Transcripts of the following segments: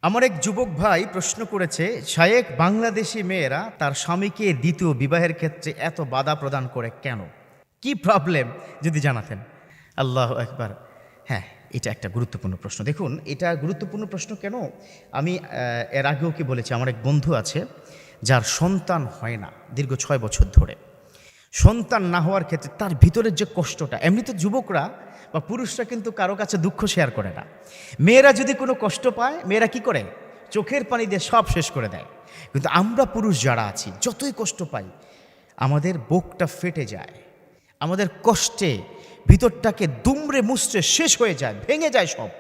আমার এক যুবক ভাই প্রশ্ন করেছে, শায়েখ, বাংলাদেশি মেয়েরা তার স্বামীকে দ্বিতীয় বিবাহের ক্ষেত্রে এত বাধা প্রদান করে কেন? কি প্রবলেম যদি জানাতেন। আল্লাহ একবার। হ্যাঁ, এটা একটা গুরুত্বপূর্ণ প্রশ্ন। দেখুন, এটা গুরুত্বপূর্ণ প্রশ্ন কেন, আমি এর আগেও কি বলেছি, আমার এক বন্ধু আছে যার সন্তান হয় না দীর্ঘ 6 বছর ধরে। সন্তান না হওয়ার ক্ষেত্রে তার ভিতরের যে কষ্টটা, এমনিতে যুবকরা বা পুরুষরা কিন্তু কারো কাছে দুঃখ শেয়ার করে না। মেয়েরা যদি কোনো কষ্ট পায়, মেয়েরা কি করে, চোখের পানি দিয়ে সব শেষ করে দেয়। কিন্তু আমরা পুরুষ যারা আছি, যতই কষ্ট পাই, আমাদের বুকটা ফেটে যায়, আমাদের কষ্টে ভিতরটাকে দুমড়ে মুচড়ে শেষ হয়ে যায়, ভেঙে যায় সব,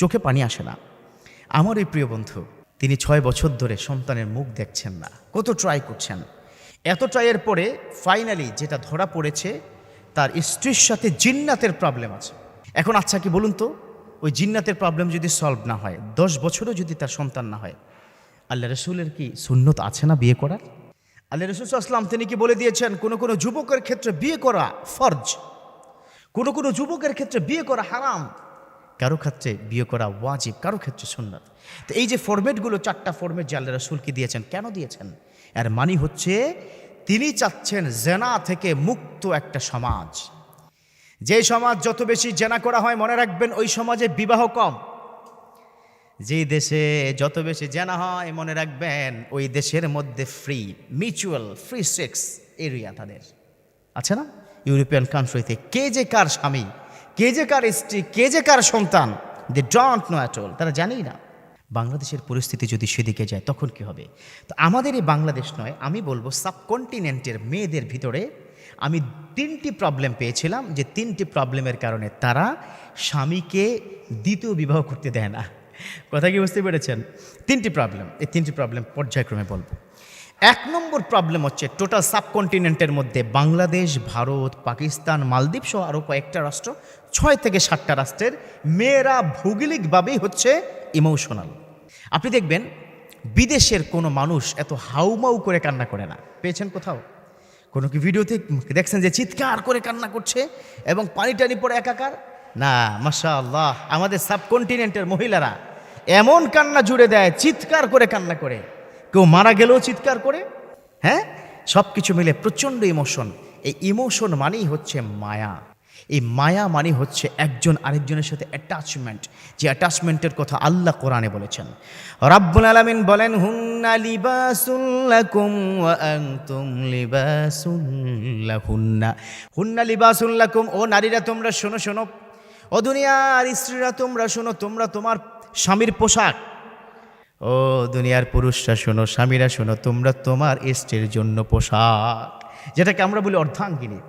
চোখে পানি আসে না। আমার এই প্রিয় বন্ধু, তিনি 6 বছর ধরে সন্তানের মুখ দেখছেন না, কত ট্রাই করছেন। এত ট্রাইয়ের পরে ফাইনালি যেটা ধরা পড়েছে, তার স্ত্রীর সাথে জিন্নাতের প্রবলেম আছে। এখন আচ্ছা কি বলুন তো, ওই জিন্নাতের প্রবলেম যদি সলভ না হয়, 10 বছরও যদি তার সন্তান না হয়, আল্লাহ রসুলের কি সুন্নত আছে না বিয়ে করার? আল্লাহ রসুল আসলাম তিনি কি বলে দিয়েছেন, কোনো কোনো যুবকের ক্ষেত্রে বিয়ে করা ফরজ, কোনো কোনো যুবকের ক্ষেত্রে বিয়ে করা হারাম, কারো ক্ষেত্রে বিয়ে করা ওয়াজিব, কারো ক্ষেত্রে সুন্নাত। তো এই যে ফরম্যাটগুলো, 4টা ফরম্যাট যে আল্লাহ রসুলকে দিয়েছেন, কেন দিয়েছেন? এর মানে হচ্ছে তিনি চাচ্ছেন জেনা থেকে মুক্ত একটা সমাজ। যে সমাজ যত বেশি জেনা করা হয়, মনে রাখবেন ওই সমাজে বিবাহ কম। যে দেশে যত বেশি জেনা হয়, মনে রাখবেন ওই দেশের মধ্যে মিউচুয়াল ফ্রি সেক্স এরিয়া তাদের আছে না। ইউরোপিয়ান কান্ট্রিতে কে যে কার স্বামী, কে যে কার স্ত্রী, কে যে কার সন্তান, they don't know at all, তারা জানেই না। বাংলাদেশের পরিস্থিতি যদি সেদিকে যায় তখন কি হবে? তো আমাদের এই বাংলাদেশ নয়, আমি বলবো সাবকন্টিনেন্টের মেয়েদের ভিতরে আমি 3টি প্রবলেম পেয়েছিলাম, যে 3টি প্রবলেমের কারণে তারা স্বামীকে দ্বিতীয় বিবাহ করতে দেয় না। কথা কি বুঝতে পেরেছেন? 3টি প্রবলেম, এই 3টি প্রবলেম পর্যায়ক্রমে বলবো। 1 নম্বর প্রবলেম হচ্ছে টোটাল সাবকন্টিনেন্টের মধ্যে বাংলাদেশ, ভারত, পাকিস্তান, মালদ্বীপ সহ আরও কয়েকটা রাষ্ট্র, 6 থেকে 7টা রাষ্ট্রের মেয়েরা ভৌগোলিকভাবেই হচ্ছে ইমোশনাল। আপনি দেখবেন বিদেশের কোনো মানুষ এত হাউমাউ করে কান্না করে না। পেয়েছেন কোথাও? কোনো কি ভিডিওতে দেখছেন যে চিৎকার করে কান্না করছে এবং পানি টানি পড়ে একাকার? না, মাশাআল্লাহ, আমাদের সাবকন্টিনেন্টের মহিলারা এমন কান্না জুড়ে দেয়, চিৎকার করে কান্না করে, কেউ মারা গেলেও চিৎকার করে। হ্যাঁ, সব কিছু মিলে প্রচণ্ড ইমোশন। এই ইমোশন মানেই হচ্ছে মায়া। এই মায়া মানে হচ্ছে একজন আরেকজনের সাথে অ্যাটাচমেন্ট, যে অ্যাটাচমেন্টের কথা আল্লাহ কোরআনে বলেছেন। রাব্বুল আলামিন বলেন, হুন্না লিবাসুল লাকুম ওয়া আনতুম লিবাসুল লাহুন্না। হুন্না লিবাসুল লাকুম, ও নারীরা তোমরা শোনো শোনো, ও দুনিয়ার স্ত্রীরা তোমরা শোনো, তোমরা তোমার স্বামীর পোশাক। ও দুনিয়ার পুরুষরা শোনো, স্বামীরা শোনো, তোমরা তোমার স্ত্রীর জন্য পোশাক, যেটাকে আমরা বলি অর্ধাঙ্গিনী।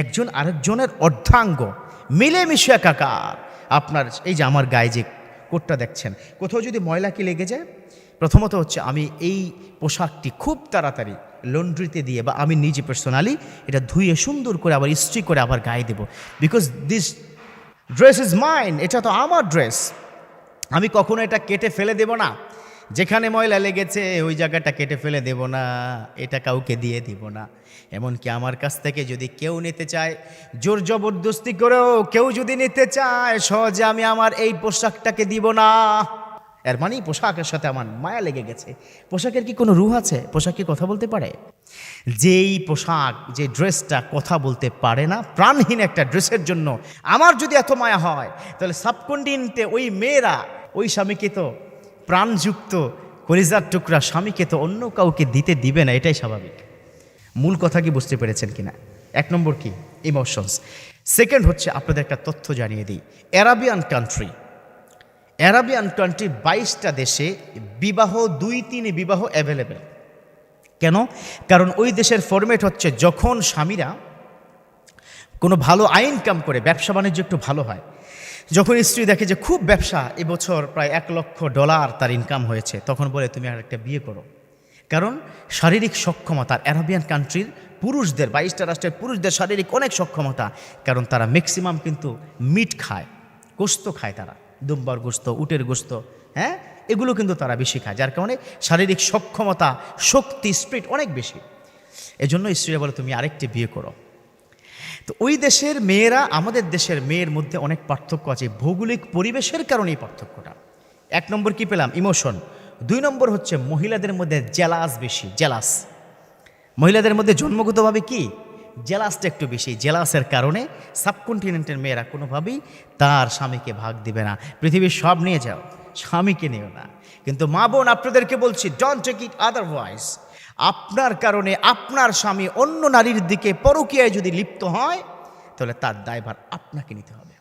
একজন আরেকজনের অর্ধাঙ্গ, মিলেমিশে একাকার। আপনার এই যে আমার গায়ে যে কোটটা দেখছেন, কোথাও যদি ময়লা কি লেগে যায়, প্রথমত হচ্ছে আমি এই পোশাকটি খুব তাড়াতাড়ি লন্ড্রিতে দিয়ে, বা আমি নিজে পার্সোনালি এটা ধুয়ে সুন্দর করে আবার ইস্ত্রি করে আবার গায়ে দেবো, because this dress is mine, এটা তো আমার ড্রেস। আমি কখনো এটা কেটে ফেলে দেব না। যেখানে ময়লা লেগেছে ওই জায়গাটা কেটে ফেলে দেব না, এটা কাউকে দিয়ে দিব না। এমনকি আমার কাছ থেকে যদি কেউ নিতে চায়, জোর জবরদস্তি করেও কেউ যদি নিতে চায়, সহজে আমি আমার এই পোশাকটাকে দিব না। এর মানেই পোশাকের সাথে আমার মায়া লেগে গেছে। পোশাকের কি কোনো রুহ আছে? পোশাক কি কথা বলতে পারে? যেই পোশাক, যে ড্রেসটা কথা বলতে পারে না, প্রাণহীন একটা ড্রেসের জন্য আমার যদি এত মায়া হয়, তাহলে সাবকন্টিনেন্টে ওই মেয়েরা ওই স্বামীকে তো, প্রাণযুক্ত কলিজার টুকরা স্বামীকে তো অন্য কাউকে দিতে দিবে না, এটাই স্বাভাবিক। মূল কথা কি বুঝতে পেরেছেন কিনা? 1 নম্বর কি? ইমোশনস। সেকেন্ড হচ্ছে আপনাদের একটা তথ্য জানিয়ে দিই, অ্যারাবিয়ান কান্ট্রি 22টা দেশে বিবাহ, 2-3 বিবাহ অ্যাভেলেবেল। কেন? কারণ ওই দেশের ফরম্যাট হচ্ছে, যখন স্বামীরা কোনো ভালো ইনকাম করে, ব্যবসা বাণিজ্য একটু ভালো হয়, যখন স্ত্রী দেখে যে খুব ব্যবসা, এবছর প্রায় $1 লক্ষ তার ইনকাম হয়েছে, তখন বলে তুমি আর একটা বিয়ে করো। কারণ শারীরিক সক্ষমতা অ্যারাবিয়ান কান্ট্রির পুরুষদের, 22টা রাষ্ট্রের পুরুষদের শারীরিক অনেক সক্ষমতা, কারণ তারা ম্যাক্সিমাম কিন্তু মিট খায়, গোস্ত খায়, তারা দুম্বার গোস্ত, উটের গোস্ত, হ্যাঁ, এগুলো কিন্তু তারা বেশি খায়, যার কারণে শারীরিক সক্ষমতা, শক্তি, স্পিরিট অনেক বেশি। এজন্য স্ত্রীরা বলে তুমি আরেকটি বিয়ে করো। তো ওই দেশের মেয়েরা আমাদের দেশের মেয়ের মধ্যে অনেক পার্থক্য আছে, ভৌগোলিক পরিবেশের কারণে এই পার্থক্যটা। এক নম্বর কি পেলাম? ইমোশন। 2 নম্বর হচ্ছে মহিলাদের মধ্যে জেলাস বেশি, জেলাস। মহিলাদের মধ্যে জন্মগতভাবে কি জেলাসটা একটু বেশি। জেলাসের কারণে সাবকন্টিনেন্টের মেয়েরা কোনোভাবেই তার স্বামীকে ভাগ দিবে না। পৃথিবীর সব নিয়ে যাও, স্বামীকে নিও না। কিন্তু মা বোন, আপনাদেরকে বলছি, ডোন্ট টেক ইট আদারওয়াইজ। আপনার কারণে আপনার স্বামী অন্য নারীর দিকে পরকীয়ায় যদি লিপ্ত হয়, তাহলে তার দায়ভার আপনাকে নিতে হবে।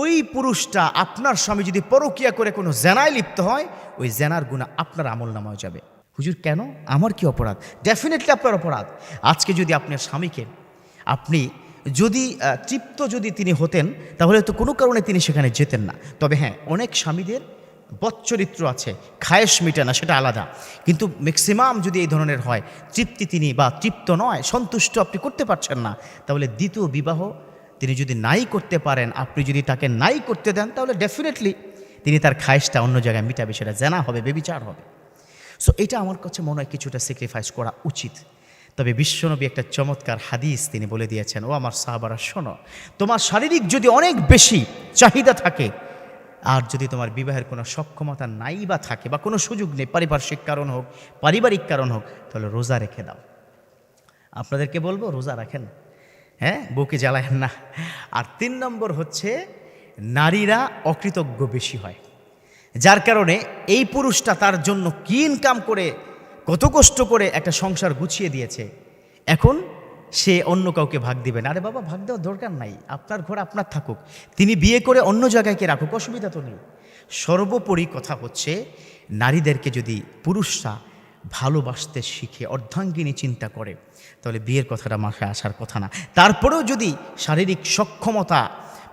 ওই পুরুষটা, আপনার স্বামী যদি পরকীয়া করে কোনো জেনায় লিপ্ত হয়, ওই জেনার গুনাহ আপনার আমলনামায় যাবে। হুজুর কেন? আমার কি অপরাধ? ডেফিনেটলি আপনার অপরাধ। আজকে যদি আপনার স্বামীকে আপনি যদি তৃপ্ত যদি তিনি হতেন, তাহলে তো কোনো কারণে তিনি সেখানে যেতেন না। তবে হ্যাঁ, অনেক স্বামীদের বদচরিত্র আছে, খায়েশ মিটে না, সেটা আলাদা। কিন্তু ম্যাক্সিমাম যদি এই ধরনের হয়, তৃপ্তি তিনি বা তৃপ্ত নয়, সন্তুষ্ট আপনি করতে পারছেন না, তাহলে দ্বিতীয় বিবাহ তিনি যদি নাই করতে পারেন, আপনি যদি তাকে নাই করতে দেন, তাহলে ডেফিনেটলি তিনি তার খায়েশটা অন্য জায়গায় মিটাবে, সেটা জেনা হবে, বেবিচার হবে। সো এটা আমার কাছে মনে হয় কিছুটা স্যাক্রিফাইস করা উচিত। তবে বিশ্বনবী একটা চমৎকার হাদিস তিনি বলে দিয়েছেন, ও আমার সাহাবারা শোনো, তোমার শারীরিক যদি অনেক বেশি চাহিদা থাকে, আর যদি তোমার বিবাহের কোনো সক্ষমতা নাই বা থাকে, বা কোনো সুযোগ নেই, পারিপার্শ্বিক কারণ হোক, পারিবারিক কারণ হোক, তাহলে রোজা রেখে দাও। আপনাদেরকে বলবো, রোজা রাখেন, হ্যাঁ, বউকে জ্বালায়েন না। আর 3 নম্বর হচ্ছে, নারীরা অকৃতজ্ঞ বেশি হয়, যার কারণে এই পুরুষটা তার জন্য কি ইনকাম করে, কত কষ্ট করে একটা সংসার গুছিয়ে দিয়েছে, এখন সে অন্য কাউকে ভাগ দিবে না। আরে বাবা, ভাগ দেওয়ার দরকার নাই, আপনার ঘর আপনার থাকুক, তিনি বিয়ে করে অন্য জায়গায় কে রাখুক, অসুবিধা তো নেই। সর্বোপরি কথা হচ্ছে, নারীদেরকে যদি পুরুষরা ভালোবাসতে শিখে, অর্ধাঙ্গিনী চিন্তা করে, তাহলে বিয়ের কথাটা মাথায় আসার কথা না। তারপরেও যদি শারীরিক সক্ষমতা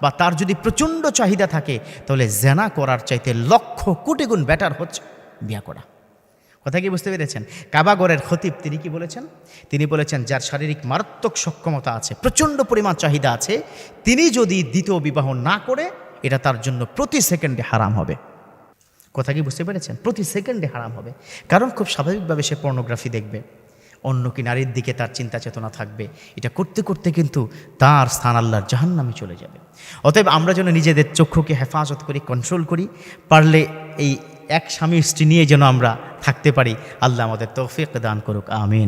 বা তার যদি প্রচণ্ড চাহিদা থাকে, তাহলে জেনা করার চাইতে লক্ষ কোটি গুণ বেটার হচ্ছে বিয়া করা। কথা কি বুঝতে পেরেছেন? কাবাগরের খতিব তিনি কি বলেছেন? তিনি বলেছেন, যার শারীরিক মারাত্মক সক্ষমতা আছে, প্রচণ্ড পরিমাণ চাহিদা আছে, তিনি যদি দ্বিতীয় বিবাহ না করে, এটা তার জন্য প্রতি সেকেন্ডে হারাম হবে। কথা কি বুঝতে পেরেছেন? প্রতি সেকেন্ডে হারাম হবে। কারণ খুব স্বাভাবিকভাবে সে পর্নোগ্রাফি দেখবে, অন্য কি নারীর দিকে তার চিন্তা চেতনা থাকবে। এটা করতে করতে কিন্তু তার স্থান আল্লাহর জাহান্নামে চলে যাবে। অতএব আমরা যেন নিজেদের চক্ষুকে হেফাজত করি, কন্ট্রোল করি, পারলে এই এক স্বামী স্ত্রী নিয়ে যেন আমরা থাকতে পারি। আল্লাহ আমাদের তৌফিক দান করুক, আমিন।